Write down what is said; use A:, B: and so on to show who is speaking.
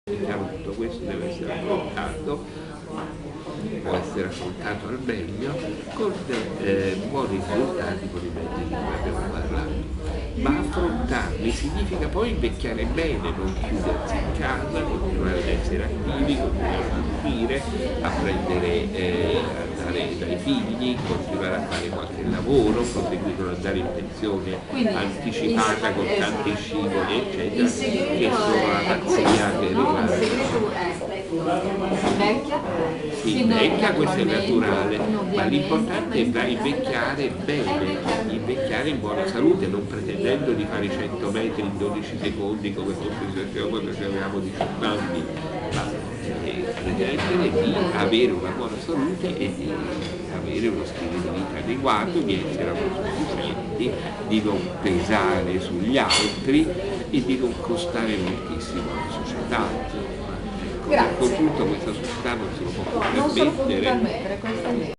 A: Chiaro, tutto questo deve essere affrontato al meglio con buoni risultati con i mezzi di cui abbiamo parlato. Ma affrontarli significa poi invecchiare bene, non chiudersi in casa, continuare ad essere attivi, continuare a dormire, a andare dai figli, continuare a fare qualche lavoro, proseguire ad andare in pensione anticipata con tanti scivoli, eccetera, che sono la pazzia che riguarda.
B: Invecchia?
A: Si invecchia, questo è naturale, ma l'importante è invecchiare bene, invecchiare in buona salute, non pretendendo di fare 100 metri in 12 secondi come fosse quando avevamo 18 anni, ma pretendere di avere una buona salute e di avere uno stile di vita adeguato, di essere autosufficienti, di non pesare sugli altri e di non costare moltissimo alla società.
B: Grazie.
A: Con tutto questa società non se lo può
B: Non se lo può
A: permettere.
B: permettere, questo è vero.